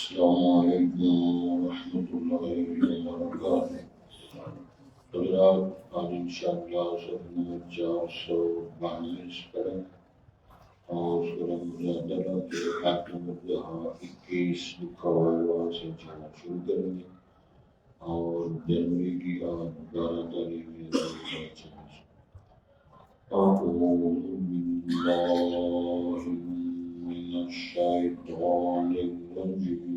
السلام علیکم ورحمۃ اللہ وبرکاتہ۔ حضرات آج انشاءاللہ صفحہ نمبر 442 پڑھیں اور سورہ مجادلہ کے آیت نمبر 21 لکھا ہوا ہے وہاں سے انشاءاللہ شروع کریں گے اور جنوری کی 11 تاریخ میں أعوذ بالله من الشيطان الرجيم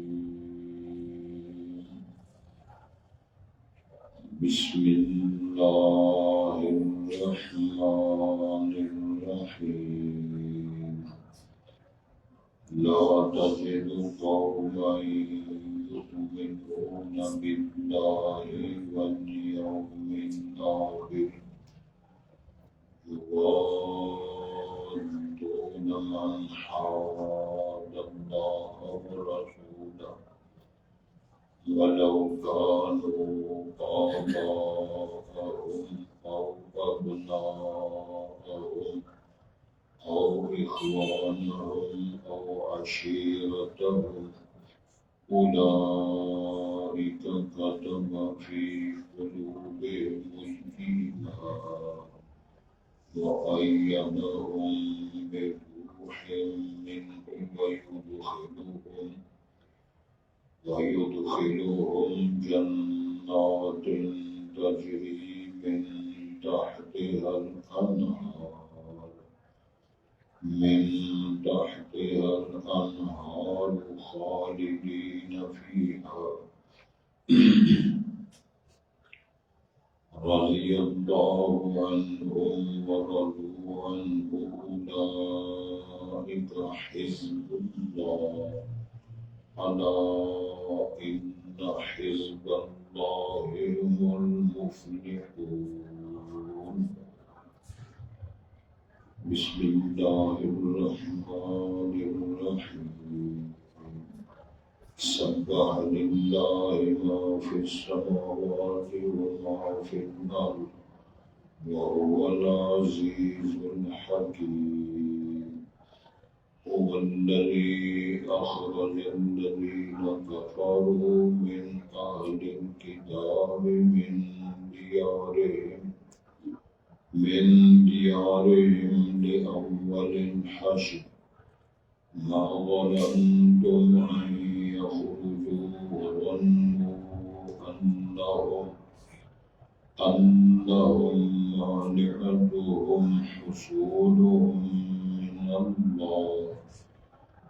بسم الله الرحمن الرحيم لا تجد قوما يؤمنون بالله واليوم الآخر يوادون من حاد الله ورسوله ولو كانوا آباءهم أو أبناءهم أو إخوانهم أو عشيرتهم أولئك كتب في قلوبهم الإيمان وأيدهم بروح منه ويدخلهم جنات تجري من تحتها الأنهار خالدين فيها رضي الله عنهم ورضوا عنه أولئك حزب الله ألا إن حزب الله هم المفلحون بسم الله الرحمن الرحيم سبح لله ما في السماوات وما في الأرض وهو العزيز الحكيم هو الذي أخرج الذين كفروا من أهل الكتاب من ديارهم لأول الحشر ما ظننتم أن يخرجوا وظنوا أنهم مانعتهم حصولهم من الله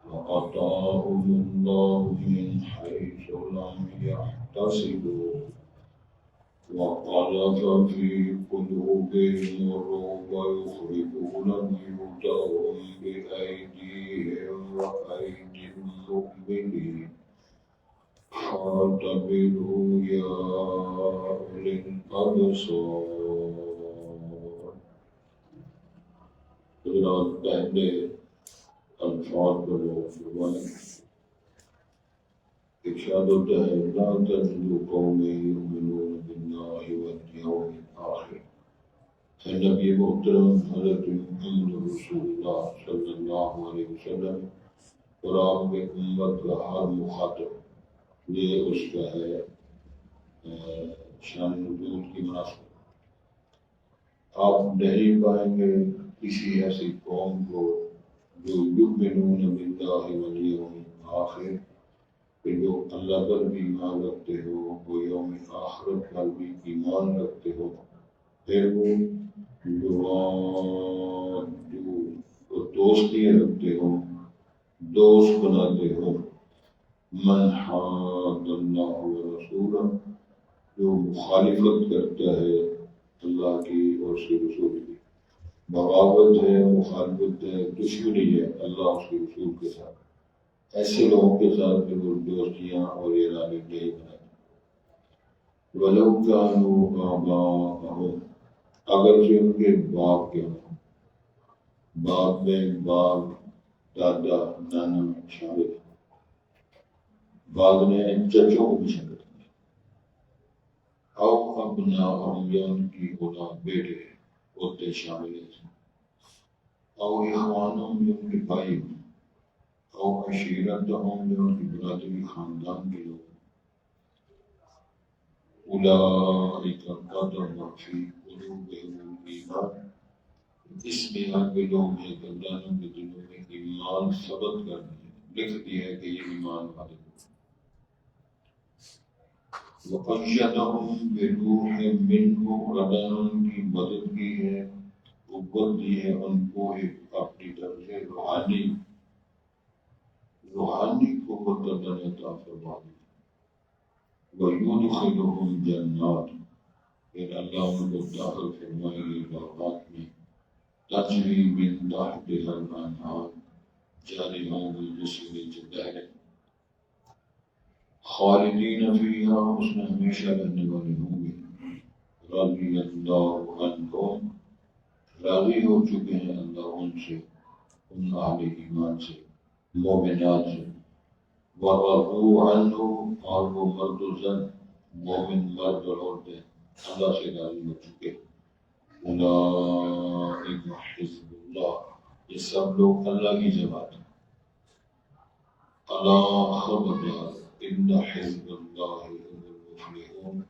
وأتاهم الله من حيث لم يحتسبوا وقذف في قلوبهم الرعب يخربون بيوتهم بأيديهم وأيدي المؤمنين فاعتبروا يا أولي الأبصار۔ حضرات پہلے الفاظ پر غور فرمائیں۔ ارشاد ہوتا ہے لا تجد قوم یؤمنون باللہ والیوم الآخر۔ اے نبی محترم حضرت محمد رسول اللہ صلی اللہ علیہ وسلم اور آپ کے امت کا ہر مخاطب، یہ اس کا ہے شان نزول کی مناسبت۔ آپ نہیں پائیں گے کسی ایسی قوم کو جو یؤمنون باللہ والیوم الآخر، کہ جو اللہ پر بھی ایمان رکھتے ہو، وہ یوم آخرت پر بھی ایمان رکھتے ہو، پھر وہ جو دوستیاں رکھتے ہو، دوست بناتے ہو من حاد اللہ ورسولہ، جو مخالفت کرتا ہے اللہ کی اور اس کے رسول کی، بغاوت ہے، مخالفت ہے، دشمنی ہے اللہ اس کے رسول کے ساتھ، ایسے لوگوں کے ساتھ پھر وہ دوستیاں اور ارادے نہیں بناتے۔ وَلَوْ كَانُوا آبَاءَهُمْ، اگر سے ان کے باپ کے ہوں، باپ میں باپ، دادا، نانا شامل ہیں، بعد میں چچوں کو بھی شامل ہیں، او ابناءہم، یا ان کی اولاد بیٹے ہوتے شامل ہیں، او اخوانہم، یا ان کے بھائی، او عشیرتہم یا ان کی برادری خاندان کے لوگ، اولئک کتب فی قلوبہم الایمان، اس میں آگے لوگ ہیں کہ اللہ نے ان کے دلوں میں ایمان ثبت کر دیا، لکھ دیا ہے کہ یہ ایمان والے ہیں۔ وَأَيَّدَهُمْ بِرُوحٍ مِّنْهُ، اللہ نے ان کی مدد کی ہے، قوت دی ہے ان کو ایک اپنی طرف سے روحانی قوت اللہ نے عطا فرما دی۔ وَيُدْخِلُهُمْ جَنَّاتٍ، پھر اللہ ان کو داخل فرمائے گے باغات میں، تجری من تحتها الانہار، جاری ہوں گے جس کے نیچے نہریں، خالدین فیہا، اس میں ہمیشہ رہنے والے ہوں گے، رضی اللہ عنہم، راضی ہو چکے ہیں اللہ ان سے، ان اہل ایمان سے، مومنات سے، ورضوا عنہ، اور وہ مرد و زن، مومن مرد اور عورتیں اللہ سے راضی ہو چکے۔ اولئک حزب اللہ، یہ سب لوگ اللہ کی جماعت ہیں۔ الا خبردار، ان حزب اللہ هم المفلحون،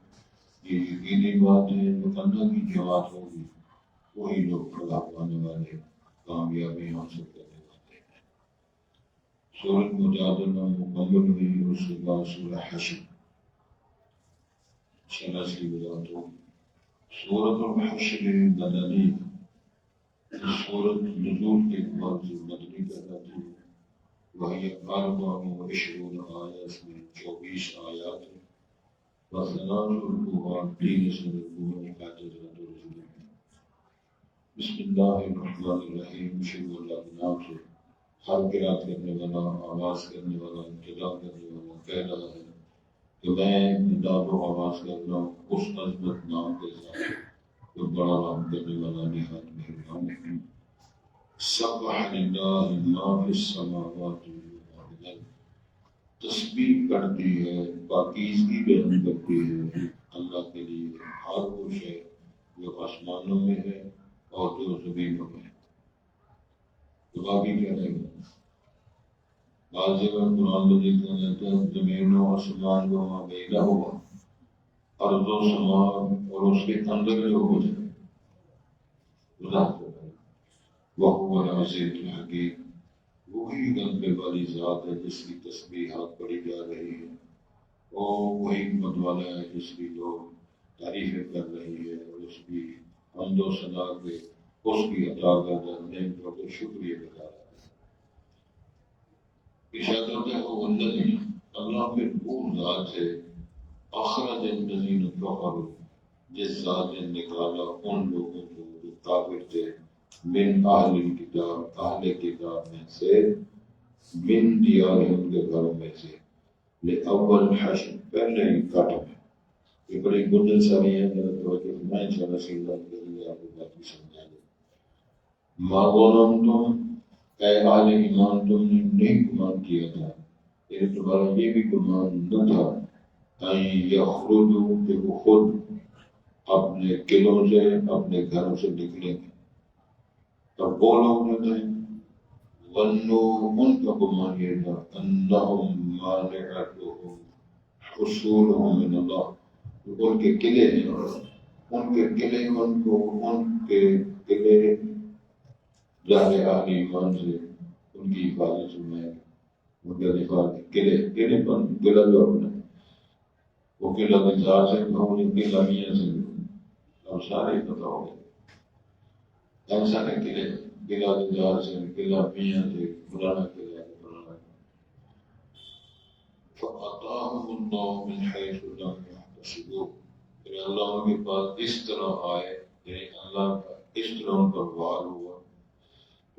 یہ یقینی بات ہے جو اللہ کی جماعت ہوگی وہی لوگ فلاح پانے والے، کامیابی حاصل کرنے والے ہیں۔ سورۃ مجادلہ مکمل ہوئی، اس کے بعد سورہ حشر 86 وضاحت ہوگی۔ سورۃ الحشر مدنی، اس سورت نزول کے بعد سے مدنی کہلاتی ہے، وہی 24 آیات، اس میں 24 آیات ہیں، وثلاث رکوع، 3 رکوع، بسم اللہ الرحمن الرحیم، شروع اللہ کے نام سے۔ ہر قرات کرنے والا، آواز کرنے والا، ابتدا کرنے والا کہہ رہا ہے کہ میں ابتدا و آواز کر رہا ہوں اس عظمت نام کے ساتھ جو بڑا رحم کرنے والا نہایت مہربان ہے۔ سبح للہ ما فی السماوات والارض، تسبیح کرتی ہے، پاکیزگی بیان کرتی ہے اللہ کے لیے ہر وہ شے جو آسمانوں میں ہے اور جو زمینوں میں ہے۔ تو باقی کیا رہے گا؟ بعض جگہ قرآن مجید کا کہتا ہے زمین و آسمان و ما بینہما، ارض و سما اور اس کے اندر جو کچھ ہے، وضاحت کرتا ہے وَهُوَ الْعَزِيزُ الْحَكِيمُ، وہی غلبے والی ذات ہے جس کی تسبیحات پڑھی جا رہی ہے، اور وہی حکمت والا ہے جس کی لوگ تعریفیں کر رہی ہے اور اس کی حمد و ثنا کے اس کی عطا کردہ نعمتوں کا شکریہ بتا رہا ہے۔ ارشاد ہوتا ہے وہ الذی، اللہ پھر وہ ذات ہے، اخرج الذین کفروا، جس ذات نے نکالا ان لوگوں کو جو کافر تھے، من اہل الکتاب، اہل کتاب میں سے، من دیارہم کے گھروں میں سے، لأول حشر، پہلے ہی کٹ میں۔ یہ بڑی گنجن ساری ہے، میرا توجہ میں انشاءاللہ سیدھا کریں گے، آپ کو بات بھی سمجھا دیں۔ ما ظننتم، اے اہل ایمان تم نے نہیں گمان کیا تھا، یعنی تمہارا یہ بھی گمان نہ تھا، ان یخرجوا، کہ وہ خود اپنے قلعوں سے، اپنے گھروں سے نکلیں گے۔ تب وہ لوگ جو تھے، ظنوا، ان کا گمان یہ تھا، انہم مانعتہم حصولہم من اللہ، ان کے قلعے ہیں، ان کے قلعے ان کو، ان کے قلعے جہاں اہل ایمان سے ان کی حفاظت میں، ان کا دفاع، قلعے پر قلعہ جو اپنا وہ قلعہ بازار سے کہو یا قلعہ میاں سے، اب سارے پتہ ہو گئے، ہم سارے قلعہ بازار سے، قلعہ میاں سے، فلانا قلعہ فلانا۔ فَأَتَاهُمُ اللَّهُ مِنْ حَيْثُ لَمْ يَحْتَسِبُوا، پھر اللہ ان کے پاس اس طرح آئے، یعنی اللہ کا اس طرح ان پر وار ہوا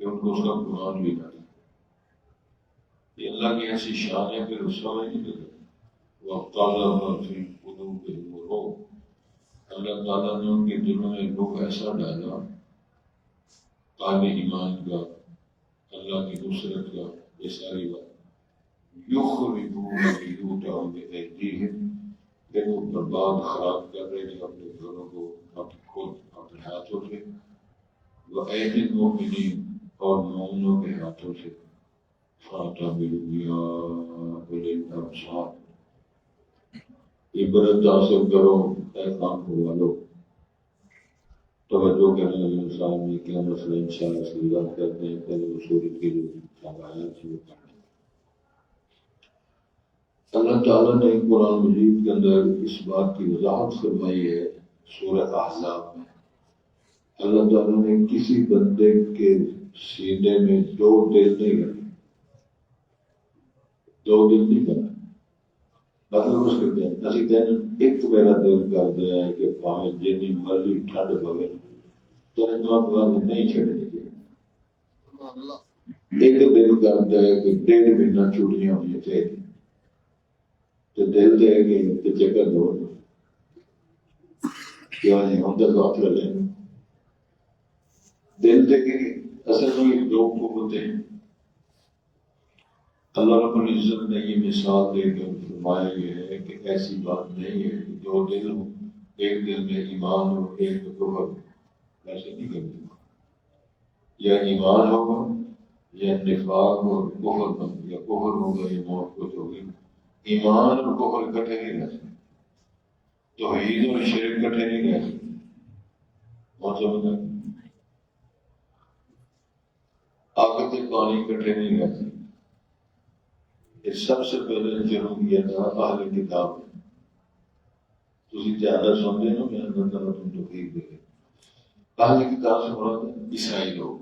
کہ ان کو اس کا گمان بھی نہ تھا۔ یہ اللہ کی ایسی شان ہے، پھر اس سمجھ نہیں لگا۔ وَقَذَفَ فِي قُلُوبِهِمُ الرُّعْبَ، اللہ تعالیٰ نے ان کے دلوں میں رعب ایسا ڈالا، اہل ایمان کا، اللہ کی نصرت کا، یہ ساری بات۔ یخربون بیوتہم بأیدیہم، پھر وہ برباد خراب کر رہے تھے اپنے گھروں کو خود اپنے ہاتھوں سے، وأیدی المؤمنین، اور مومنوں کے ہاتھوں سے، فاعتبروا يا أولي الأبصار عبرت حاصل کرو اے آنکھوں والو. توجہ کرنے والے انسان نے کیا مسئلہ انشاءاللہ سیدھا کرتے ہیں پہلے اصول کے لیے آیات شروع کرتے ہیں. اللہ تعالیٰ نے قرآن مجید کے اندر اس بات کی وضاحت فرمائی ہے. سورہ احزاب میں اللہ تعالیٰ نے کسی بندے کے سینے میں دو دل نہیں رکھے، دو دل نہیں بنا. مطلب اس کے دن اسی دن ایک میرا دل کر دیا ہے کہ پاویں جنی مرضی ٹھنڈ پوے تو نہیں چھڑنے گے. ایک دل کرتا ہے کہ 1.5 مہینہ چھٹیاں ہوئی تھے تو دل دے گے تو چکر دو کیا نہیں ہم تو بات کر لیں دل دے گے. اصل میں دو قوتیں ہیں. اللہ رب العزت نے یہ مثال دے کر فرمایا یہ ہے کہ ایسی بات نہیں ہے کہ دو دل ہو، ایک دل میں ایمان ہو ایک میں کفر. ایسے نہیں کرتے. یا ایمان ہوگا یا نفاق ہو کفر ہو، یا کفر ہوگا یا موت کچھ ہوگی. ایمان اور کفر اکٹھے نہیں رہ سکتے. توحید اور شرک اکٹھے نہیں رہ سکتے. بہت سمجھا. آگ سے پانی اکٹھے نہیں رہ سکتے. سب سے پہلے جنم کیا تھا اہل کتاب نے. تسی زیادہ سنتے ہو میں اللہ تعالیٰ تم توفیق دے. اہل کتاب سے مراد عیسائی لوگ.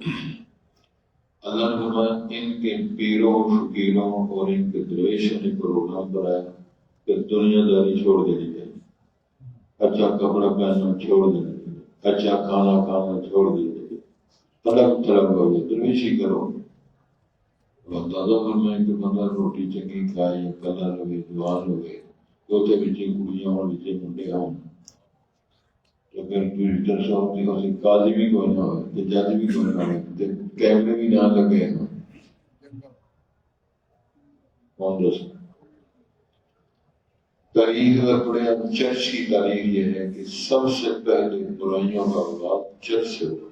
اللہ نے فرمایا ان کے پیروں فقیروں اور ان کے درویشوں نے پروگرام بنایا کہ دنیا داری چھوڑ دینی چاہیے، اچھا کپڑا پہننا چھوڑ دینا چاہیے، اچھا کھانا کھانا چھوڑ دینا چاہیے، الگ تھلگ ہو جائے، درویشی کرو. اندازہ فرمائے کہ بندہ روٹی چنگی کھائے، کلر ہوئے، جوان ہوئے، دوتے بچے کڑیاں اور بچے منڈے ہوں تو پھر ٹویٹر سے ہوتی ہے قاضی بھی کوئی نہ ہوئے، جج بھی کوئی نہ ہوئے، کیمرے بھی نہ لگے. کون دوست تاریخ اگر پڑھے اب چرچ کی تاریخ یہ ہے کہ سب سے پہلے برائیوں کا آغاز چرچ سے ہوا.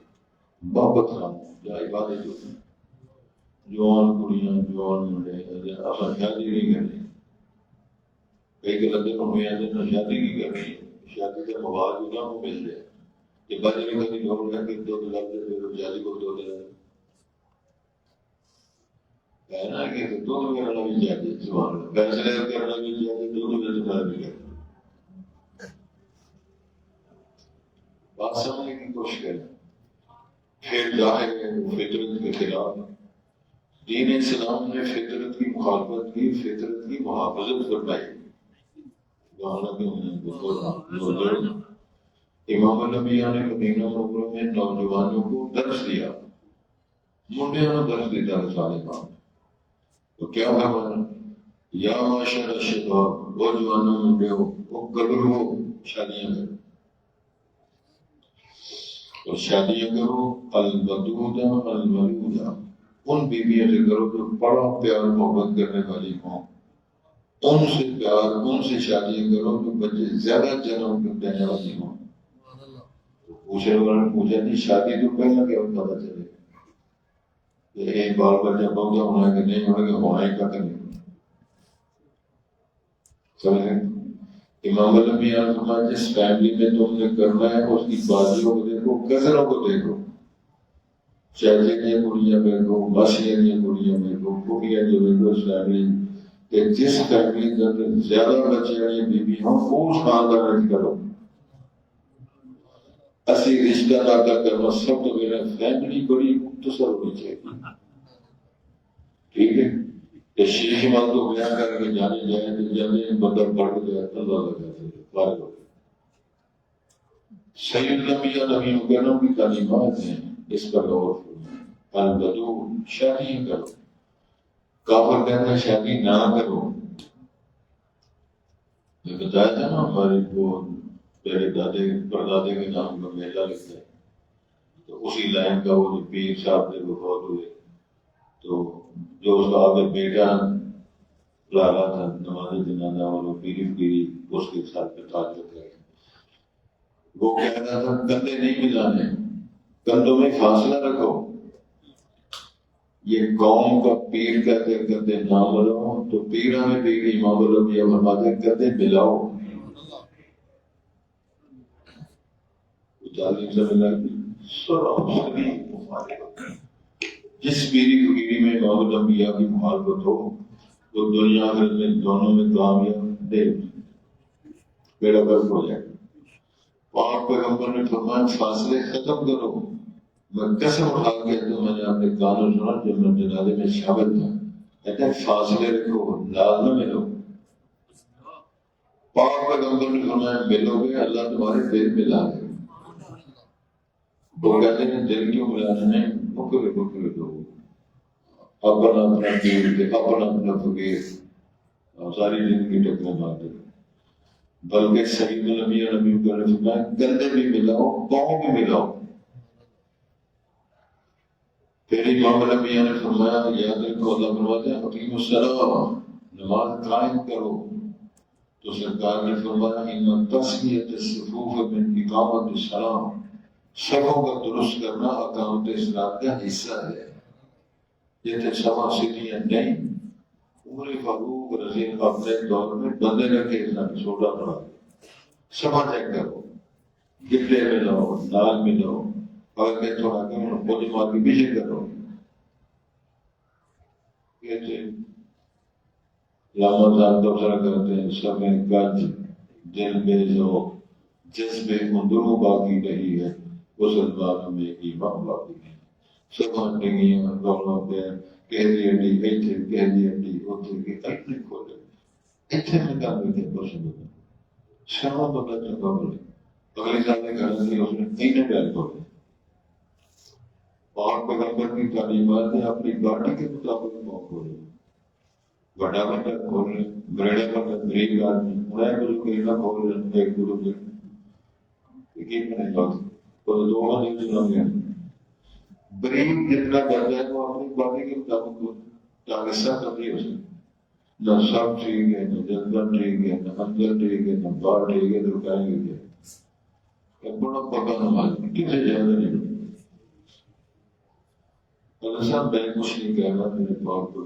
محبت خان یا عبادت ہوتی ہے. جوان کڑیاں جوان منڈے اصل شادی نہیں کرنی. کئی کہ لگے ہوئے ہیں جنہوں شادی نہیں کرنی. شادی کا مواد جو نہ وہ مل جائے کہ بچے بھی کبھی لوگ رہ کے دو لگ جائے شادی کو دو دے کہنا کہ دونوں کرنا بھی چاہیے. سبحان اللہ. بیچلر کرنا بھی چاہیے، دونوں بیچلر بھی کرنا. بات سمجھنے کی کوشش کریں. پھر ظاہر ہے وہ فطرت کے خلاف. دین اسلام نے فطرت کی مخالفت کی، فطرت کی محافظت فرمائی. امام الانبیاء نے مدینہ منورہ میں نوجوانوں کو درس دیا. منڈیوں نے درس دیتا ہے سارے کام. تو کیا فرمایا؟ یا معاشر الشباب، وہ جوانوں منڈیوں وہ گبرو شادیاں کرو اور شادیاں کرو الودودہ الولودہ، ان بیویوں سے کرو جو بڑا پیار محبت کرنے والی ہوں. ان سے پیار ان سے شادیاں کرو جو بچے زیادہ جنم دینے والی ہوں. پوچھنے والوں نے پوچھا نہیں شادی تو پہلے کیا پتا چلے کہ ایک بال بچہ بہت ہونا ہے کہ نہیں ہونا، کہ ہونا ہی کا نہیں. سمجھیں. امام الانبیاء نے فرمایا جس فیملی میں تم نے کرنا ہے اس کی بازیوں کو دیکھو، کزنوں کو دیکھو، چاچے کی کڑیاں دیکھو، ماسیاں کی کڑیاں دیکھو، پھوپھیاں جو دیکھو. اس فیملی کہ جس فیملی کے اندر زیادہ بچے والی بیوی ہوں وہ اس خاندان کرو. اسی رشتہ ناطہ کرنا سب تو میرا فیملی بڑی مختصر ہونی چاہیے. ٹھیک ہے کہ شیخ مال کو بیان کر کے جانے جائے تو جانے بندہ پڑھ جائے اللہ لگا فارغ ہو گیا. سید الانبیاء نبی مکرم کی تعلیمات ہیں، اس پر غور البدو شادی کرو. کافر کہتا ہے شادی نہ کرو. میں بتایا تھا نا ہمارے کو میرے دادے پردادے کے نام کا میلہ لگتا ہے تو اسی لائن کا وہ جو پیر صاحب نے وہ بہت ہوئے تو جو اس کا آگے بیٹا لا رہا تھا نماز جنازہ اور وہ پیری اس کے ساتھ پہ تاج ہوتا ہے. وہ کہہ رہا تھا کندھے نہیں ملانے، کندھوں میں فاصلہ رکھو. یہ قوم کا پیر کہتے کہتے نہ بلاؤ تو پیرا میں پیر امام الانبیاء فرماتے کہتے ملاؤ. تعلیم سے ملا سراسری مخالفت. جس پیری فقیری میں امام الانبیاء کی مخالفت ہو تو دنیا آخرت میں دونوں میں کامیاب دے بیڑا غرق ہو جائے. پاک پیغمبر نے فرمایا فاصلے ختم کرو. میں قسم اٹھا کے تو میں نے اپنے کانوں سنا جب میں جنازے میں شامل تھا کہتے ہیں فاصلے رکھو ناز نہ ملو. پاک پیغمبر نے فرمایا ملو گے اللہ تمہارے دل ملا دے. وہ کہتے ہیں دل کیوں ملانا ہے بکرے دو اپنا اپنا پیر اپنا اپنا فقیر ساری زندگی ٹکرے مارتے. بلکہ سعید النبی نبی کا نے فرمایا کندھے بھی ملاؤ پاؤں بھی ملاؤ. پھر امام الانبیاء نے فرمایا یاد رکھو اللہ فرماتے ہیں اقیم الصلاۃ نماز قائم کرو. تو سرکار نے فرمایا ان تسمیۃ الصفوف من اقامت الصلاۃ صفوں کا درست کرنا اقامت اسلام کا حصہ ہے. یہ تھے سما سیدھیاں نہیں. عمر فاروق رضی اللہ اپنے دور میں بندے رکھے اسلام چھوٹا پڑا سما چیک کرو گٹے میں لاؤ نال میں لاؤ اگر کہ تھوڑا کہ بولی مار کے پیچھے کرو. علامہ صاحب تبصرہ کرتے ہیں سب گج دل میں جو جذبے اندروں باقی نہیں ہے مسلمانوں میں ایمان باقی نہیں. سب ہنڈیاں رونا پہ کہہ دی ہڈی ایتھے کہہ دی ہڈی اوتھے کہ ایتھے کھولے ایتھے میں کام کرتے پسند ہوتا شاہ بندہ چنگا بولے اگلی سال نے کہا کہ اس نے تین بیان کھولے. پاک پیغمبر کی تعلیمات نے اپنی گاڑی کے مطابق موقع کھولے. بڑا بندہ کھول رہے بریڈا بندہ غریب آدمی انہیں کچھ کہنا کھول رہے ایک دو روپے یقین نہیں بات تو دو بندے چنا گیا. غریب جتنا کرتا ہے وہ اپنی باقی کے مطابق تاکہ سب کبھی ہو سکے. نہ سب ٹھیک ہے نہ جذبہ ٹھیک ہے نہ اندر ٹھیک ہے نہ باہر ٹھیک ہے تو کہیں گے بڑا پکا نماز کسی زیادہ نہیں. اللہ صاحب میں کچھ نہیں کہنا میرے پاک کو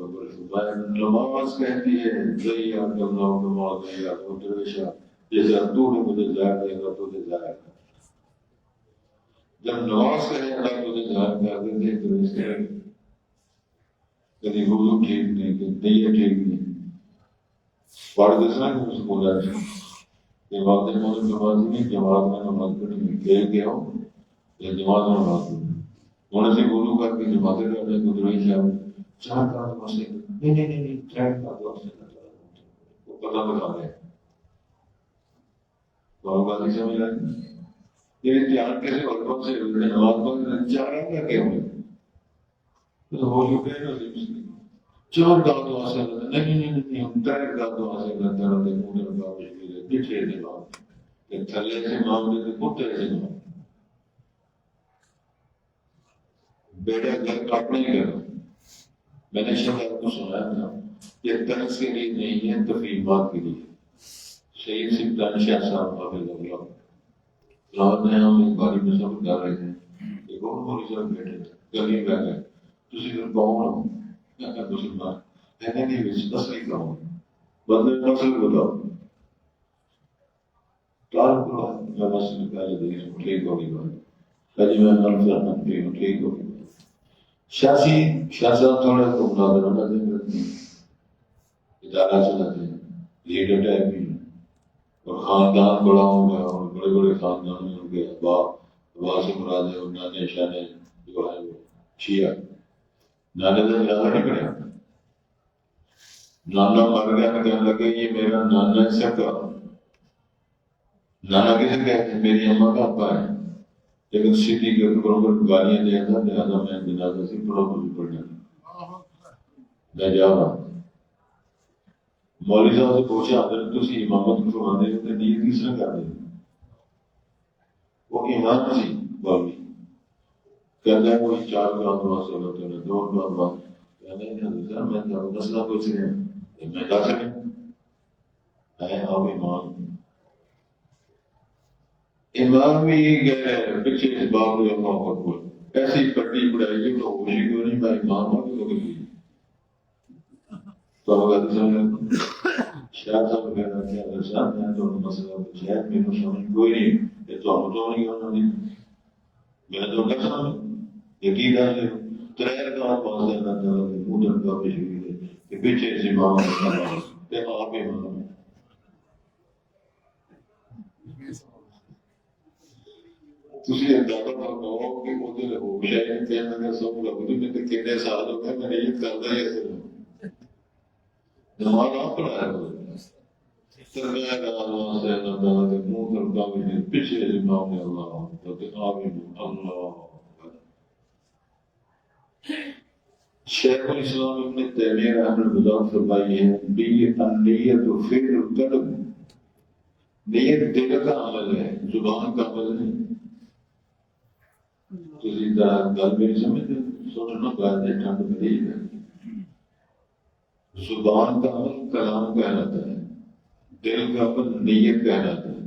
میں نماز کہتی ہے زیا کرنا نماز نہیں آتا درویشہ جیسے تو نے مجھے ظاہر دے گا تو تجھے ظاہر کر. جب نماز کہے اللہ تجھے ظاہر کر دیتے تو اس کے کبھی وضو ٹھیک نہیں کہ نیت ٹھیک نہیں پڑھ دسنا کہ اس کو جائے کہ بات ہے مجھے نماز نہیں جماعت میں نماز پڑھنی کھیل کے ہو یا جماعت میں نماز پڑھنی ہونے سے وضو کر کے جماعتیں کرنے کو درویشہ چار کار واسطے نہیں ٹریک کار واسطے وہ پتہ بتا دیں تو بات ہی سمجھ رہے یہ دھیان کیسے اور سے نماز پڑھ چار کر کے ہوئے تو وہ جو کہہ رہے چار کار واسطے نہیں ہم ٹریک کار واسطے کرتے رہتے موٹر کا پیچھے دے بات کہ تھلے سے معاملے سے کتے سے معاملے بیٹا گھر اپنے ہی کرو. میں نے شاید آپ کو سنایا تھا یہ طرز کے لیے نہیں ہے تفہیمات کے لیے. شہید سمتان شاہ صاحب حافظ اللہ رات میں ہم ایک باری میں سفر کر رہے تھے ایک اور مولی صاحب بیٹھے تھے گلی میں گئے تسی پھر کون ہو مسلمان کہنے نہیں اصلی کہوں بدلے نسل بتاؤ تعلق کرو میں مسئلہ پہلے دیکھ ٹھیک ہوگی بات کہا جی میں نلف رحمت بھی ہوں ٹھیک ہوگی. شاہ صاحب تھوڑا تو مناظرہ نہ دیں کرتے ہیں ادارہ چلاتے ہیں لیڈر ٹائپ بھی اور خاندان بڑا ہو گیا اور بڑے بڑے خاندان ہو گئے ابا سے مراد ہے اور نانے شانے جو ہے وہ شیعہ نانے سے زیادہ نہیں پڑے نانا مر گیا میں کہنے لگے یہ میرا نانا ہے سکا. نانا کسے کہتے ہیں میری اماں کا ابا ہے لیکن سٹی کے برابر گالیاں دیا تھا لہٰذا میں جنازہ سے برابر بھی پڑھنے میں جا رہا. مولوی صاحب سے پوچھا حضرت تسی امامت کو فرمانے میں نیت کس طرح کر دیں وہ امام سی مولوی کہتا ہے کوئی چار رکعت نماز ہوتا ہے دو رکعت نماز کہنے حضرت صاحب میں کیا مسئلہ پوچھ رہے ہیں میں کہا سکیں ہے آپ امام امام بھی گئے پیچھے اس باب میں محبت بول ایسی پٹی پڑھائی کہ وہ ہوش ہی نہیں، میں امام ہوں تو کبھی تو اگر شاید صاحب کہنا کہ اگر صاحب میں تو مسئلہ شاید میرے سمجھ کوئی نہیں، یہ تو ہم تو نہیں ہونا نہیں، میں تو نہ سمجھ یقین ہے تریر کا پاس ہے اللہ تعالیٰ کے مدر کا بشیر ہے کہ پیچھے سے امام کہ آپ امام تسی اندازہ فرماؤ کہ وہ دل ہو شاید کہ میں نے سب لگتی میں تو کتنے سال ہو گئے میں نیت کرتا ہی ایسے نماز آپ پڑھایا ہوئے تربیت اللہ سے اللہ تعالیٰ کے منہ ترکا بھی پیچھے امام نے اللہ آمین اللہ شیخ الاسلام ابن تیمیہ رحمہ اللہ فرمائی ہے نیت و فکر قلب، نیت دل کا عمل ہے، زبان کا عمل ہے۔ تو سیدھا گل میری سمجھتے سوچنا بات ہے ٹھنڈ میں نہیں ہے، زبان کا عمل کلام کہلاتا ہے، دل کا عمل نیت کہلاتا ہے۔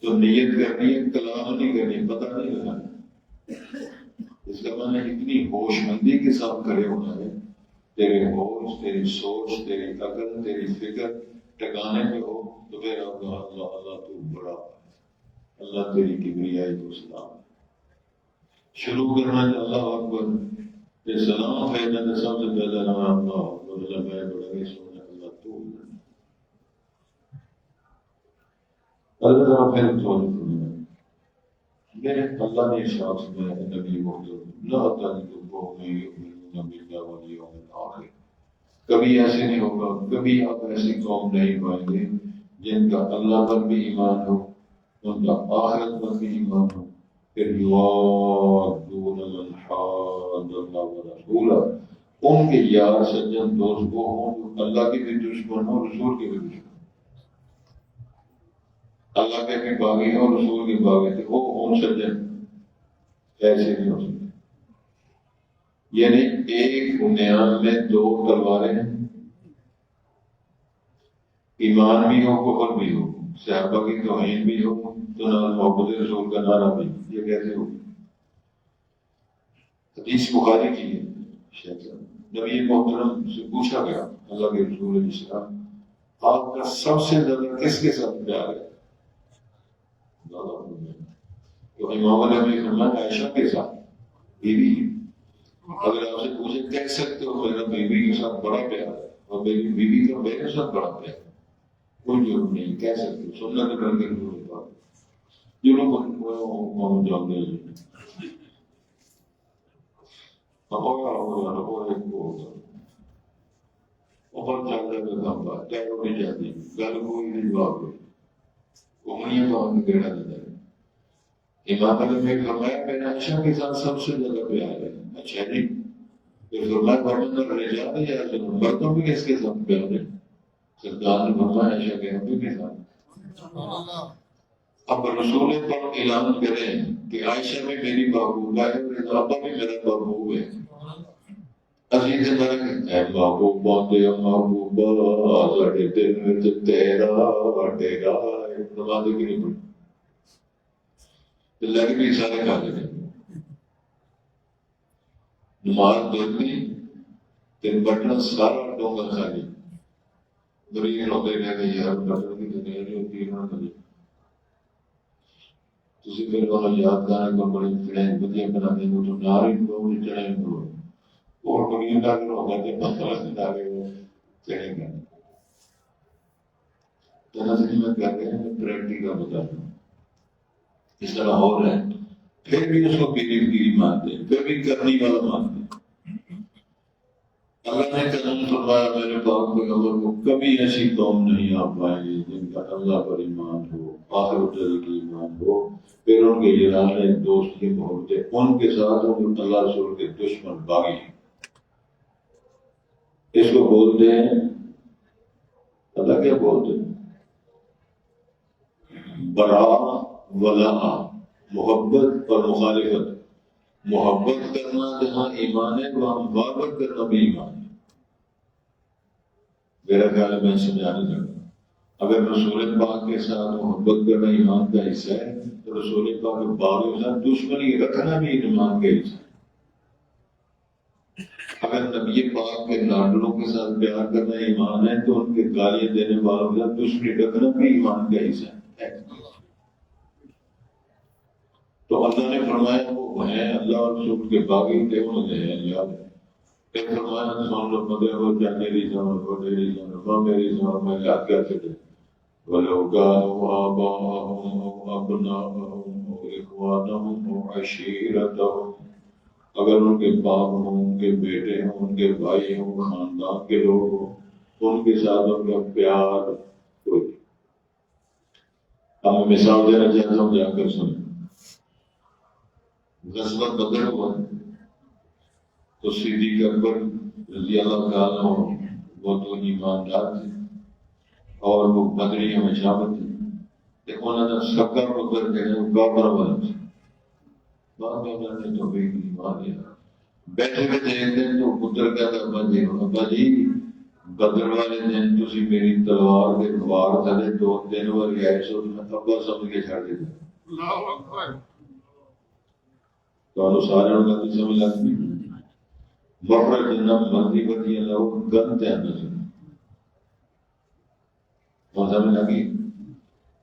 تو نیت کرنی ہے، کلام نہیں کرنی، پتہ نہیں لگا۔ اس کا معنی اتنی ہوش مندی کے ساتھ کھڑے ہونا ہے، تیرے ہوش، تیری سوچ، تیری عقل، تیری فکر ٹکانے میں ہو تو پھر اللہ اللہ اللہ تو بڑا ہے، اللہ تیری کبریائی تو سلام ہے۔ شروع کرنا ہے اللہ اکبر یہ سلام ہے میں نے سب سے پہلے نام اللہ اکبر اللہ میں بڑا گئی سونا اللہ تو اللہ تعالیٰ پھر میرے اللہ نے ارشاد میں نبی محترم لا تعلق قوم یؤمنون باللہ والیوم الآخر، کبھی ایسے نہیں ہوگا، کبھی آپ ایسی قوم نہیں پائیں گے جن کا اللہ پر بھی ایمان ہو، ان کا آخرت پر بھی ایمان ہو، پھر یوادون من حاد اللہ ورسولہ، ان کے یار سجن دوست وہ ہوں جو اللہ کے بھی دشمن ہوں، رسول کے بھی دشمن، اللہ کے بھی باغی ہیں اور رسول کے باغی تھے، وہ ہوں سجن، ایسے نہیں ہو سکتے۔ یعنی ایک بنیاد میں دو تلواریں ہیں، ایمان بھی ہو کفر بھی ہو، صحابہ کی توہین بھی ہو تو نہ محبت رسول کا نعرہ بھی، یہ کیسے ہو؟ حدیث بخاری کی ہے، شیخ صاحب نبی محترم سے پوچھا گیا اللہ کے رسول علیہ السلام آپ کا سب سے زیادہ کس کے ساتھ پیار ہے؟ تو امام نے فرمایا عائشہ کے ساتھ، بیوی۔ اگر آپ سے پوچھے کہہ سکتے ہو میرا بیوی کے ساتھ بڑا پیار ہے اور میری بیوی کا میرے ساتھ بڑا پیار ہے، کوئی ضرور نہیں کہہ سکتے، سننا کے ڈر کے ضرور بات جو لوگ محمد جان دے اور چاہتا ہے کام بات ٹائم نہیں جاتی گل کوئی نہیں بات ہوئی گھومنی تو ہم کہنا دیتا ہے۔ امام علیہ نے فرمایا میرے عائشہ کے ساتھ سب سے زیادہ پیار ہے۔ اچھا جی پھر فرمایا برتن تو رہ جاتے یا برتن بھی کس کے ساتھ پیار ہے؟ سرکار نے فرمایا عائشہ کے ابو کے ساتھ۔ اب رسول پر اعلان کریں کہ عائشہ میں میری محبوبہ ہے اور ابا بھی میرا محبوب ہے، عزیز اے محبوب باندے محبوبہ ساڑھے دل میں تو تیرا ڈیرا ہے، نماز کی نہیں پڑھی تو لگ بھی سارے کھا لیتے نماز دھوتی تین بٹنا سارا ڈونگا خالی گریز ہوتے رہتے یار بٹن کی دنیا نہیں ہوتی انہوں نے تسی پھر وہاں یاد کرنے کو بڑی فلیں بدیاں بنا دیں تو ناری کو چڑھے گا اور بڑی ڈاکر ہوگا جب پتہ ڈالے وہ چڑھے گا۔ تو نظری میں کہہ رہے ہیں پریکٹیکل بتا رہا ہوں اس طرح ہو رہا ہے، پھر بھی اس کو گیری مانتے ہیں، پھر بھی کرنی والا مانتے ہیں۔ اللہ نے قدم فرمایا میرے پاک پیغمبر کو کبھی ایسی قوم نہیں آ پائے گی جن کا اللہ پر ایمان ہو، آخرت کی ایمان ہو، پھر ان کے یارانہ دوست کی محبتیں ان کے ساتھ ہوں جو اللہ رسول کے دشمن باغی ہیں۔ اس کو بولتے ہیں اللہ کیا بولتے ہیں برا ولا، محبت اور مخالفت۔ محبت کرنا جہاں ایمان ہے وہاں مباغت کرنا بھی ایمان ہے۔ میرا خیال ہے میں سمجھانے لگا اگر رسول پاک کے ساتھ محبت کرنا ایمان کا حصہ ہے تو رسول پاک کے باغ کے ساتھ دشمنی رکھنا بھی ایمان کا حصہ ہے۔ اگر نبی پاک کے لاڈلوں کے ساتھ پیار کرنا ایمان ہے تو ان کے گالیاں دینے والوں کے ساتھ دشمنی رکھنا بھی ایمان کا حصہ ہے۔ تو اللہ نے فرمایا وہ ہیں اللہ اور رسول کے باغی تھے، انہوں نے یاد ہے پھر فرمایا سن لو مدے ہو کیا میری جان وہ میری جان وہ میری جان میں یاد کیا چلے وَلَوْ كَانُوا آبَاءَهُمْ أَوْ أَبْنَاءَهُمْ أَوْ إِخْوَانَهُمْ أَوْ عَشِيرَتَهُمْ، اگر ان کے باپ ہوں، ان کے بیٹے ہوں، ان کے بھائی ہوں، خاندان کے لوگ ہوں، ان کے ساتھ ان کا پیار کوئی۔ اب میں مثال دینا چاہتا ہوں، جا کر سنیں۔ غزوہ بدر ہوا تو صدیق اکبر رضی اللہ تعالیٰ عنہ وہ تو ایماندار تھے اور وہ بدریوں میں شامل تھے، لیکن انہوں نے سکر پتر کے کافر والا تھے، بعد میں انہوں نے تو بھی ایمان لیا۔ بیٹھے بیٹھے ایک دن تو پتر کہتا ابا جی بدر والے دن تسی میری تلوار کے وار تھلے 2-3 بار آئے سو ابا سمجھ کے چھڑ دیتے۔ اللہ اکبر۔ تو سارے لوگ نہیں سمجھ لگتی مفرد جنم مرضی بتی ہے لوگ گن تیار سے سمجھ لگی۔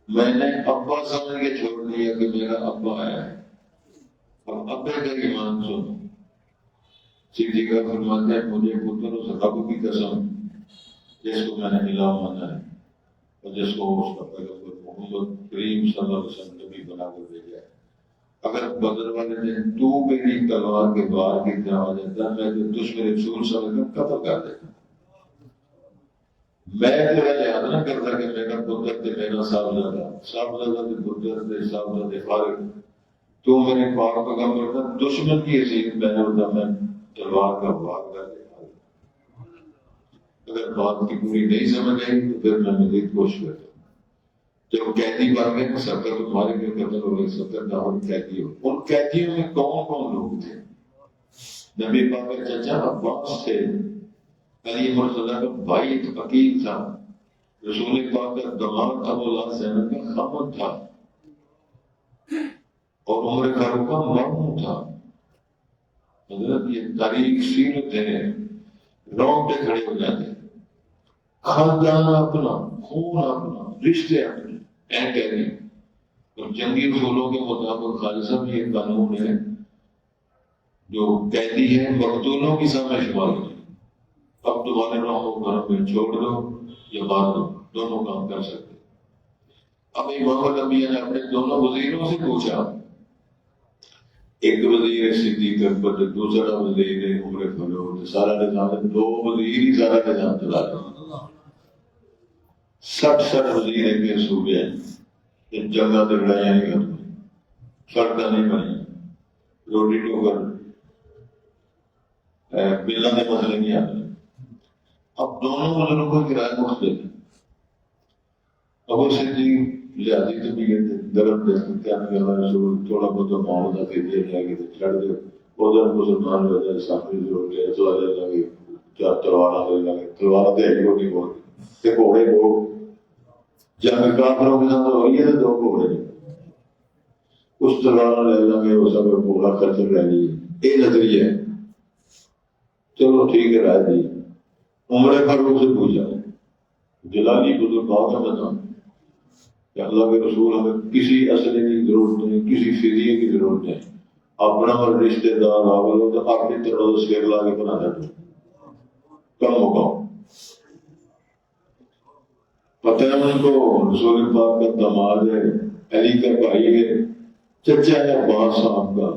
میں نے ابا سمجھ کے چھوڑ دیا کہ میرا ابا آیا ہے، اب ابے کا ایمان سنو۔ سیدھی کا فرماتا ہے مجھے پتر اس رب کی قسم جس کو میں نے الہ مانا ہے اور جس کو اس کا پیغمبر محمد کریم صلی اللہ علیہ وسلم نبی بنا کر بھیجا ہے، اگر بدر والے دن تو میری تلوار کے بار کی طرح آ جاتا میں تو دشمن رسول صلی اللہ علیہ وسلم قتل کر دیتا۔ میں تیرا لحاظ نہ کرتا کہ میرا پتر تے میرا صاحبزادہ تے پتر تے صاحبزادے فارغ، تو میرے پاک پیغمبر کا دشمن کی حیثیت میں ہوتا میں تلوار کا وار کر دیتا۔ اگر بات کی پوری نہیں سمجھ آئی تو پھر میں مزید کوشش کرتا ہوں۔ جب قیدی بن گئے سکر تمہارے کے قتل ہو گئے، سکر لاہور قیدی ہو، ان قیدیوں میں کون کون لوگ تھے؟ نبی پاک کا چچا عباس تھے، علی مرتضیٰ کا بھائی عقیل تھا، رسول پاک کا داماد ابو الحسن کا خامد تھا، اور عمر فاروق کا ماموں تھا۔ حضرت یہ تاریخ سیرت ہے، رونگٹے کھڑے ہو جاتے ہیں۔ خاندان اپنا، خون اپنا، رشتے اپنے، کہہ رہی اور جنگی اصولوں کے مطابق خالصہ بھی ایک قانون ہے جو قیدی ہے مقتولوں کی سب میں شمار ہوتی ہے۔ اب تمہارے ناموں گھر میں چھوڑ دو یا مار دو، دونوں کام کر سکتے۔ اب امام الانبیاء نے اپنے دونوں وزیروں سے پوچھا، ایک وزیر صدیق اکبر، دوسرا وزیر عمر فاروق، سارا نظام 2 وزیر ہی سارا نظام چلا رہے ہیں۔ 60 وزیر ایک صوبے ہیں، ان جگہ تے لڑائیاں نہیں کرتے، سڑکیں نہیں بنی، روٹی ٹوکر بلوں کے مسئلے نہیں آتے۔ اب دونوں بزرگوں کا کرایہ مختلف ہے۔ ابو صدیق لحاظی طبیعت درد دیکھتے کیا نہیں اللہ رسول تھوڑا بہت معاوضہ دے دیا جائے گا تو چڑھ دے، ادھر مسلمان ہو جائے سامنے ضرور گئے تو آ جائے لگے 4 تلوار لے لگے، تلوار دے گی وہ نہیں بولتی، گھوڑے کو جنگ کافروں کے ساتھ ہو رہی ہے تو 2 گھوڑے اس تلوار لے لیں گے، وہ سب پورا خرچ رہ گئی، یہ نظریہ ہے۔ چلو ٹھیک ہے رائے دی۔ عمر فاروق سے پوچھا جلالی بزرگوں کا بتا کہ اللہ کے رسول ہمیں کسی اسلحے کی ضرورت نہیں، کسی فدیے کی ضرورت نہیں، اپنا اور رشتے دار آول ہو تو اپنی طرف سے اگلا کے بنا دیتے کم مقام۔ پتہ ہے ان کو رسول پاک کا داماد ہے، علی کا بھائی ہے، چچا ہے عباس صاحب کا،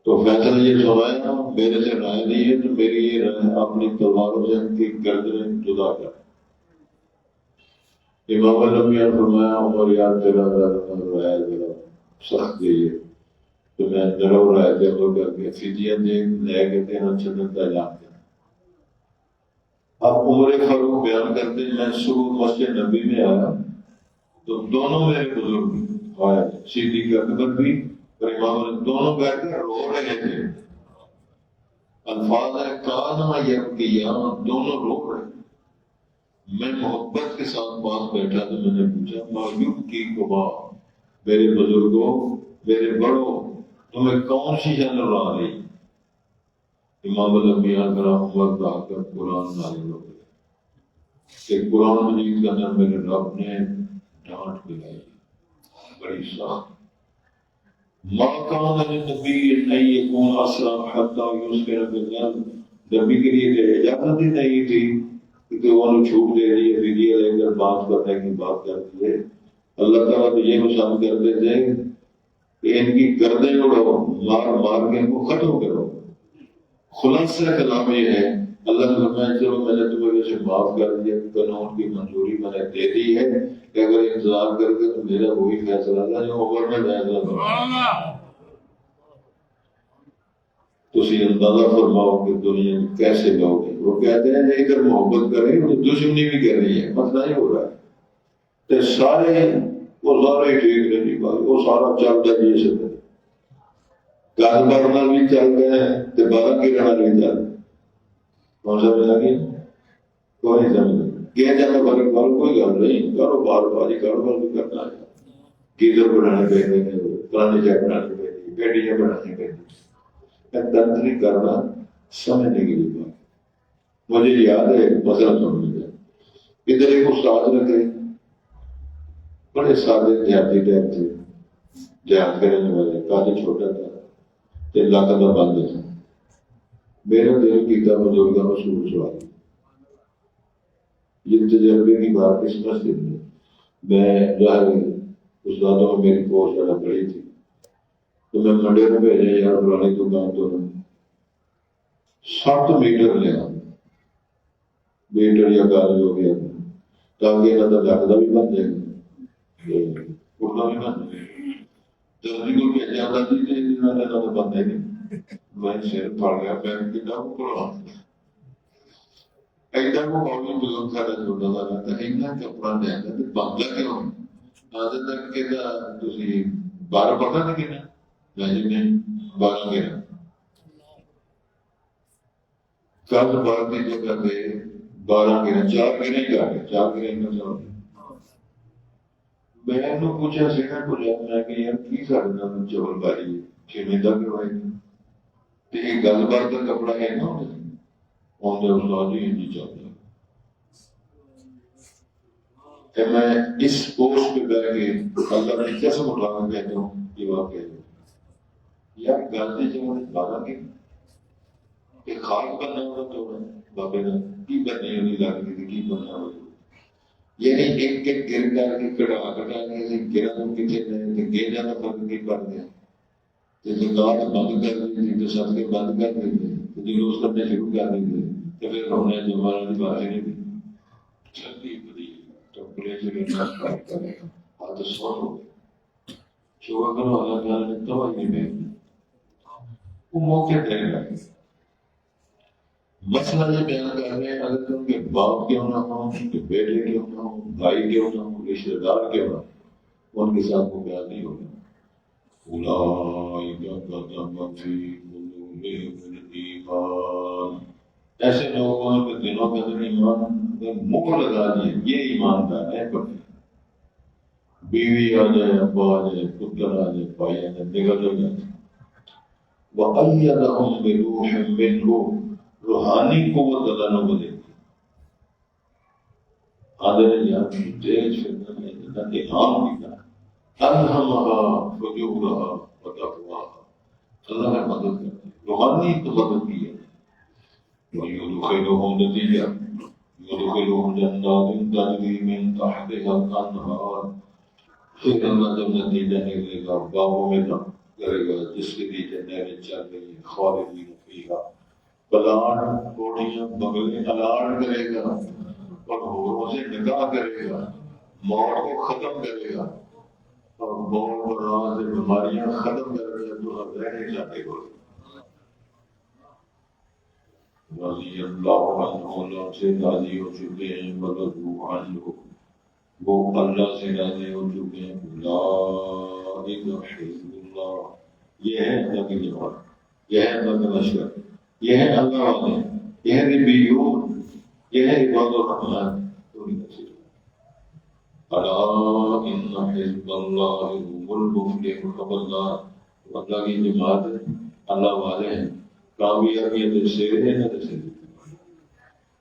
تو فیصلہ یہ سنایا میرے سے رائے نہیں ہے تو میری یہ رائے اپنی تلواروں سے ان کی گردنیں جدا کر۔ امام الانبیاء نے فرمایا عمر یار تیرا رائے ذرا سخت ہے تو میں نرم رائے دے کر کے فدیہ دے لے کے دینا چلتا جاتے۔ اب عمر فاروق بیان کرتے ہیں میں صبح مسجد نبی میں آیا تو دونوں میرے بزرگ آئے، صدیق اکبر بھی اور امام دونوں بیٹھ کر رو رہے تھے۔ الفاظ ہے کانا یبکیان، دونوں رو رہے۔ میں محبت کے ساتھ پاس بیٹھا تو میں نے پوچھا مایوب کی کبا، میرے بزرگوں، میرے بڑوں، تمہیں کون سی جنگ را رہی؟ امام الانبیاء کرام وقت آ کر قرآن نازل ہو گیا کہ قرآن مجید کا نام میرے رب نے ڈانٹ پلائی بڑی سخت. ما کان للنبی ان یکون اسرا حتی یسفر بالارض. نبی کے لیے اجازت ہی نہیں تھی کہ وہ چھوٹ دے دیے ویڈیو لے کر بات کرنے کی بات کرتی ہے. اللہ تعالیٰ تو یہ پسند کرتے تھے کہ ان کی گردن اڑو، مار مار کے ان کو ختم کرو. خلاصہ کلام یہ ہے اللہ نے فرمایا چلو میں نے تمہیں سے معاف کر دیا، قانون کی منظوری میں نے دے دی ہے کہ اگر انتظار کر کے تو میرا وہی فیصلہ تھا جو عمر میں فیصلہ کرا. تسی اندازہ فرماؤ کہ دنیا میں کیسے لوگ ہیں. وہ کہتے ہیں ادھر محبت کریں تو دشمنی بھی کر رہی ہے، مسئلہ ہی ہو رہا ہے. تو سارے وہ سارے ٹھیک نہیں بھائی، وہ سارا چلتا ہے جیسے گھر بھرنا بھی چل گئے تو بارہ گرنا بھی چل گئے. کون سا ملا گیا کوئی نہیں سمجھ گیا جانا بھر کوئی گل نہیں. کاروبار بازی کاروبار بھی کرنا ہے، گیزر بنانے پہ پرانے چائے بنانے پہ بیٹیاں بنانی پہ تنتری کرنا سمجھنے کے لیے بات. مجھے یاد ہے مسئلہ سمجھ گیا. ادھر ایک استاد رکھے بڑے سادے دیہاتی ٹائپ تھے، دیہات کے رہنے والے. کالج چھوٹا تھا تو علاقہ کا بند تھا. میرا دل کیتا بزرگاں مسئول سوال. یہ تجربے کی بات اس مسجد میں ظاہر استادوں میں میری پوسٹ زیادہ بڑی تھی تو میں منڈے کو بھیجا یار پرانی دکان تو 7 میٹر لیا میٹر یا کالج ہو گیا تاکہ یہاں کا داخلہ بھی بن جائے گا اٹھنا بھی بن جائے گا. جلدی کو بھیجا تھا جی جنہوں نے تو بند ہے نہیں. میں سر پڑ گیا میں کتاب کو ایسا کو موضوع بزرگ سارا چھوٹا سا رہتا ہے ایسا کپڑا لیا تو بندہ کیوں آدھے تک کہ تھی 12 پڑھنا نہیں کہنا نہیں 12 گرا کل بار کی جگہ پہ 12 گرا 4 گرے ہی کر 4 گرے میں نے پوچھا سیکھا کو جب میں کہ یار کی کرنا چول باری چھویں تک ہوئے تو یہ گل بار کا کپڑا ہے نا آدھے استاد ہی نہیں چاہتا. میں اس پوسٹ پہ بیٹھ کے اللہ کی قسم اٹھا کر کہتا ہوں یہ واقعہ یار گاندھی جی نے 12 کے ایک خاک بننا ہونا تو بابے نے کی بننے ہوئی لگتی تھی کی بننا ہو یعنی ایک ایک گر کر کے کٹا کے گرا تو کتنے گے جانا فرق نہیں پڑ گیا. زکات بند کر دی تھی تو صدقے بند کر دیتے تو جلوس کرنے شروع کر دیتے تو پھر ہونے زمانہ کی بات نہیں تھی چلتی بڑی تو بڑے چلے ہاتھ سو ہو گئے شکر کرو اللہ تعالیٰ نے توجہ نہیں بھیجی. وہ موقع دے گا مسئلہ یہ بیان کر رہے ہیں اگر ان کے باپ کیوں نہ ہو ان کے بیٹے کیوں نہ ہو بھائی کیوں نہ ہو رشتے دار کیوں نہ ہو ان کے ساتھ وہ بیان نہیں ہوگا. ایسے لوگوں کے دلوں کے اندر ایمان منہ لگا دیے یہ ایماندار ہے. بیوی آ جائے ابا آ جائے پتر آ جائے بھائی آ جائے نگل ہو جاتے. وَأَيَّدَهُمْ بِرُوحٍ مِّنْهُ روحانی قوت اللہ نے بدے آدھے یار تیز فرنا ہے جنہاں الہام بھی کرا الہمہا فجورہا وتقواہا اللہ نے مدد کرتی روحانی تو مدد کی ہے. وَيُدْخِلُهُمْ نتیجہ يُدْخِلُهُمْ جَنَّاتٍ تَجْرِي مِن تَحْتِهَا الْأَنْهَارُ پھر اللہ جب نتیجہ نکلے گا باغوں میں کرے گا جس کے نیچے نہریں چل رہی ہیں خالدین فیہا پلاٹ کوٹیاں بغلیں الاٹ کرے گا اور حوروں سے نکاح کرے گا موت کو ختم کرے گا اور موت اور راز بیماریاں ختم کر کے تو رہنے چاہتے ہو. رضی اللہ عنہ اللہ سے راضی ہو چکے ہیں ورضوا عنہ وہ اللہ سے راضی ہو چکے ہیں. اولئک حزب اللہ یہ ہے اللہ کی جماعت یہ ہے اللہ کا لشکر یہ ہے اللہ والے یہ ہے نبیون یہ ہے عباد الرحمن. الا ان حزب اللہ هم المفلحون. اللہ کی جماعت اللہ والے ہیں کامیابیاں دے سیرے ہیں نہ دے سیرے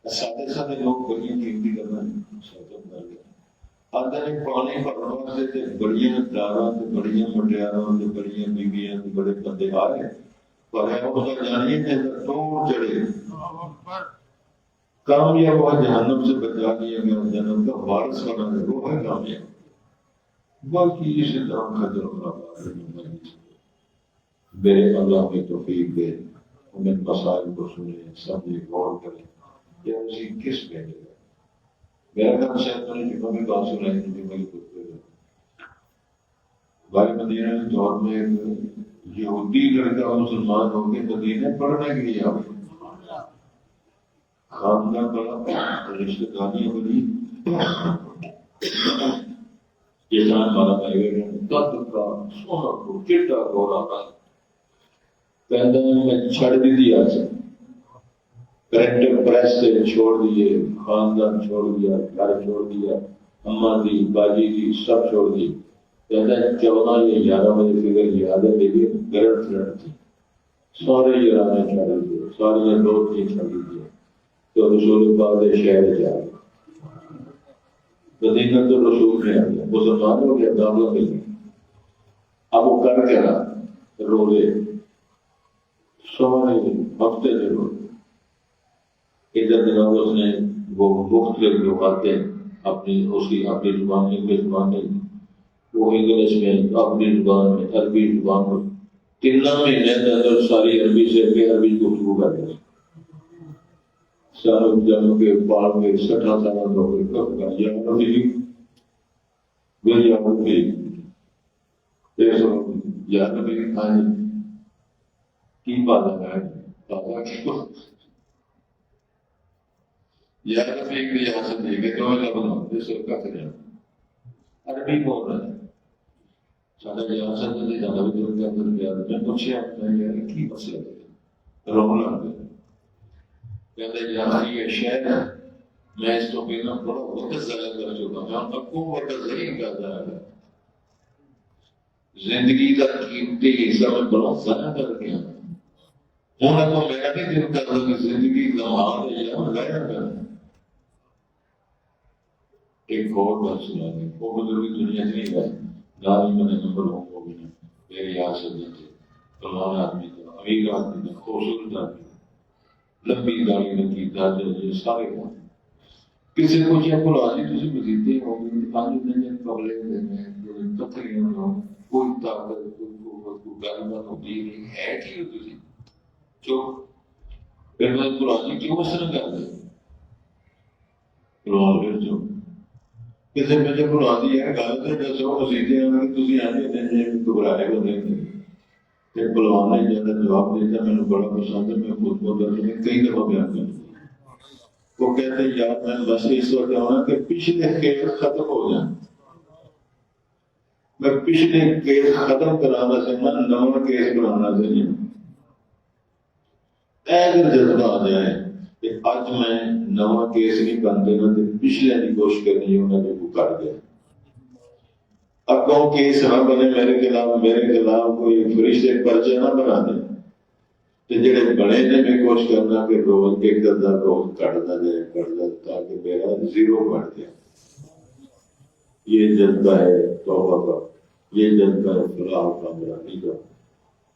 سادے سادے لوگ بڑیاں قیمتی کرنا ساتھ کر گیا آدھے پانی بھرنے واسطے تے بڑیاں داراں تے بڑیاں مٹیاراں تے بڑیاں بیویاں تے بڑے بندے آئے پر ہے وہ جانیے کہ توڑ چڑھے کامیاب ہوا جہنم سے بچا دیا گیا جنت کا وارث بنا ہے وہ ہے کامیاب باقی اسی طرح خجر خراب میرے اللہ میں توفیق دے ہمیں مسائل کو سنیں سمجھے غور کریں یا اسی کس میں دے میرا خیال شاید میں نے جمعہ میں بات سنائی تھی جمعہ کی خطبے میں بھائی مدینہ کے دور میں ایک یہودی لڑکا مسلمان ہو کے مدینے پڑھنے کے لیے آ گیا خاندان بڑا رشتہ داریاں بڑی یہ ساتھ ہمارا بھائی قد کا سونا کو چٹا گورا کا کہتا ہے میں چھڑ دی دیا سے کرنٹ پریس سے چھوڑ دیے خاندان چھوڑ دیا گھر چھوڑ دیا اماں دی باجی دی سب چھوڑ دی کہتا ہے 14 یا 11 بجے فکر یاد ہے میری گرل فرینڈ تھی سارے یارانے چھڑ دیے سارے دوست ہی چھڑ دیے تو رسول پاک کے شہر جا گیا مدینہ تو رسول میں آ گیا مسلمان ہو گیا دعوت مل گئی اب وہ کر کے رہا روزے سارے ہفتے سے روزے ادھر دنوں اس نے وہ مختلف جو باتیں اپنی اس کی اپنی زبان میں انگلش زبان میں وہ انگلش میں اپنی زبان میں عربی زبان میں 3 مہینے کے اندر ساری عربی سے عربی گفتگو کر رہے سارے جنوں کے پال میں 60 سال ہو گئے کب کا یا عربی میری عربی یا عربی کھانے کی بات ہے بابا کی یا عربی ایک ریاست ہے کہ تو میں بناؤں جس کا کریں عربی بول رہا ہے سارا ریاست نے زیادہ بھی دور کے اندر گیا میں پوچھا میں یار کی مسئلہ ہے رونا کہتے یار یہ شہر میں اس کو بنا بڑا وقت ضائع کر چکا میں ان کو وقت ضائع کرتا ہے زندگی کا قیمتی حصہ میں بڑا ضائع کر گیا ہوں کو میرا بھی دل کر رہا کہ زندگی لمحات ہے یا ضائع کر ایک اور بات سنا دیں وہ بزرگی دنیا سے نہیں گئے گاڑی میں نے نمبر ہوں وہ بھی نہیں میرے یاد سے دیتے فلان آدمی تھا امیر آدمی تھا خوبصورت آدمی تھا لمبی گاڑی میں کی تاجر سارے کام کسی کو کیا بولا جی تھی مزیدیں ہوگی پانی دینے قبلے دینے پتھریاں ہو کوئی طاقت کوئی قوت کوئی گالبت ہوتی نہیں ہے کہ تھی جو پھر میں قرآن کیوں اس طرح کر دیں قرآن پھر جو کسی میں جب قرآن ہے غلط ہے دسو مزیدیں ہیں کہ تھی آنے دینے گھبرائے کو دیں گے پھر قرآن نے جب جواب دیتا میں نے بڑا پسند ہے میں خود کو درد میں کئی دفعہ بیان کروں وہ کہتے ہیں یار میں بس اس وقت ہونا کہ پچھلے کیس ختم ہو جائیں میں پچھلے کیس ختم کرانا سے میں نواں کیس بنانا سے نہیں اگر جذبہ آ جائے کہ آج میں نواں کیس نہیں بن دینا تو پچھلے کی کوشش کرنی ہے انہوں نے وہ کر دیا اب کہوں کیس نہ بنے میرے خلاف کوئی فرشتے پرچہ نہ بنا دیں تو جڑے بڑے نے میں کوشش کرنا کہ روز کے قدر روز کٹتا جائے تاکہ میرا زیرو بڑھ جائے یہ جذبہ ہے توبہ کا یہ جذبہ ہے فلاح کا مرانی کا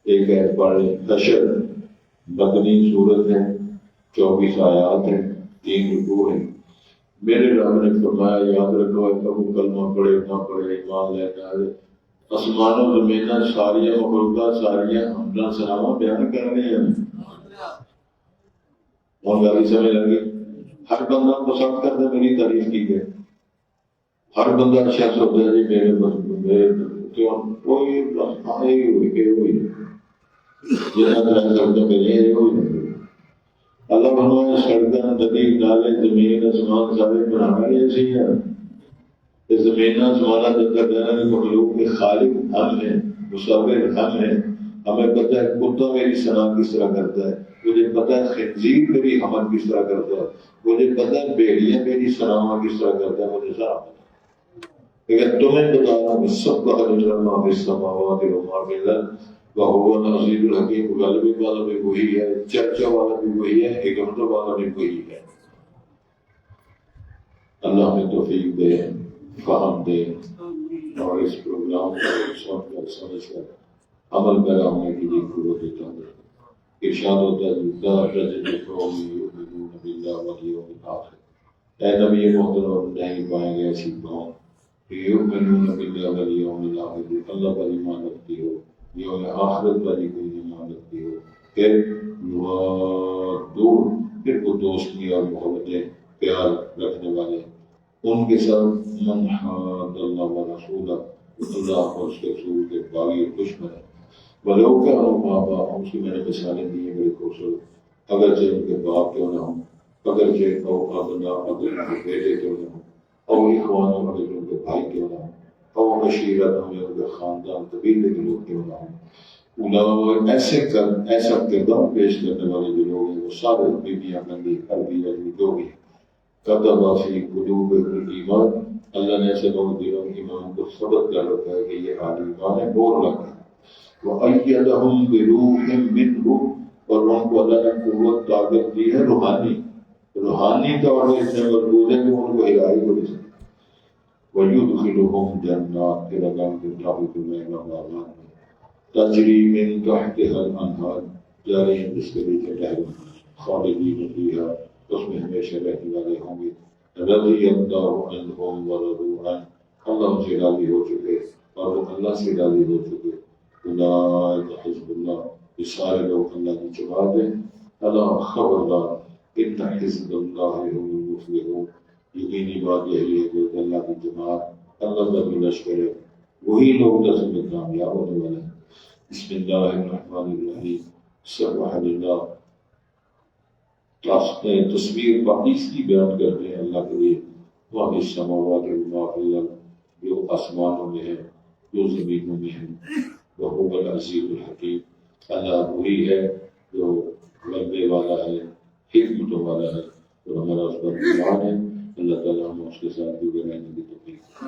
ایک ہے پڑھیں حشر مدنی صورت ہے 24 آیات ہے 3 رکوع ہے میرے رب نے فرمایا یاد رکھو ابو کلمہ پڑھے نہ پڑھے ایمان لینا ہے آسمان و زمینہ ساریاں مخلوقات ساریاں حمدہ سلامہ بیان کر رہے ہیں اور گالی سمجھ لگے ہر بندہ پسند کرتا ہے میری تعریف کی گئے ہر بندہ اچھا سوچتا ہے جی میرے کیوں کوئی ہوئی کہ ہوئی جنہاں طرح کرتا میرے ہوئی اللہ فرمایا سڑکاں ندی نالے زمین آسمان سارے بنانا ایسے ہی ہے زمین آسمان جب تک مخلوق کے خالق ہم ہیں مصور ہم ہیں ہمیں پتہ ہے کتا میری ثنا کس طرح کرتا ہے مجھے پتہ ہے خنزیر میری حمد کس طرح کرتا ہے مجھے پتہ ہے بھیڑیاں میری سلامہ کس طرح کرتا ہے مجھے سارا پتہ ہے لیکن تمہیں بتا رہا ہوں سب کا حجر ما فی السماوات و ما فی الارض وہ العزیز الحکیم، غلبے والا بھی وہی ہے، چرچا والا بھی وہی ہے، حکمت والا بھی وہی ہے۔ اللہ ہمیں توفیق دے، فہم دے، اور اس پروگرام کو سن کر سمجھ کر عمل پیرا ہونے کے لیے قوت دیتا ہے۔ ارشاد ہوتا ہے لا تجد قوم یؤمنون باللہ والیوم الآخر، اے نبی محترم نہیں پائیں گے ایسی قوم یؤمنون باللہ والیوم الآخر، اللہ پر ایمان رکھتی ہو، یوم آخرت پر کوئی ایمان رکھتی ہو، پھر پھر وہ دوستی اور محبتیں پیار رکھنے والے ان کے ساتھ من حاد اللہ و رسولہ، اللہ اور اس کے رسول کے باغی اور دشمن ہے، ولو کانوا آباءہم، اس کی میں نے مثالیں دی ہیں بڑی خوبصورت، اگرچہ ان کے باپ کیوں نہ ہوں، اگرچہ او ابنا، اگر ان کے بیٹے کیوں نہ ہوں، او اخوان، اگر ان کے بھائی کیوں نہ ہوں، او عشیرت، یا ان کے خاندان قبیلے کے لوگ کیوں نہ ہوں، ایسا کردار پیش کرنے والے جو لوگ ہیں وہ سارے بیویاں بندی ہر بیوی آدمی جو بھی کتب فی قلوبہم ایمان، اللہ نے ایسے لوگ دلوں ایمان کو ثبت کر رکھا ہے کہ یہ اہل ایمان ہے، بور لگا ہے، وَأَيَّدَهُمْ بِرُوحٍ مِّنْهُ، اور ان کو اللہ نے قوت طاقت دی ہے روحانی طور پر اتنے مضبوط ہے کہ ان کو ہلا ہی نہیں سکتے، وَيُدْخِلُهُمْ جَنَّاتٍ، پھر اللہ ان کو داخل کرنے والا تجری من تحتها الانہار، جاری ہیں جس کے نیچے نہریں، خالدین فیہا، اس میں ہمیشہ رہنے والے ہوں گے، رضی اللہ عنہم ورضوا عنہ، اللہ ان سے راضی ہو چکے اور وہ اللہ سے راضی ہو چکے، اولئک حزب اللہ، یہ سارے لوگ اللہ کی جماعت ہیں، اللہ خبردار ان حزب اللہ هم المفلحون، یقینی بات یہی ہے کہ اللہ کی جماعت، اللہ کا بھی لشکر ہے، وہی لوگ دس میں کامیاب ہونے والے ہیں۔ بسم اللہ الرحمن الرحیم، سبح للہ، تصویر پاکیزگی بیان کرتے ہیں اللہ کے لیے، وہاں السماوات وما فی الارض، جو آسمانوں میں ہے جو زمینوں میں ہے، وہو العزیز الحکیم، اللہ وہی ہے جو غلبے والا ہے، حکمتوں والا ہے، اور ہمارا اس پر ایمان ہے، اللہ تعالیٰ ہم اس کے ساتھ بھی رہنے کی توفیق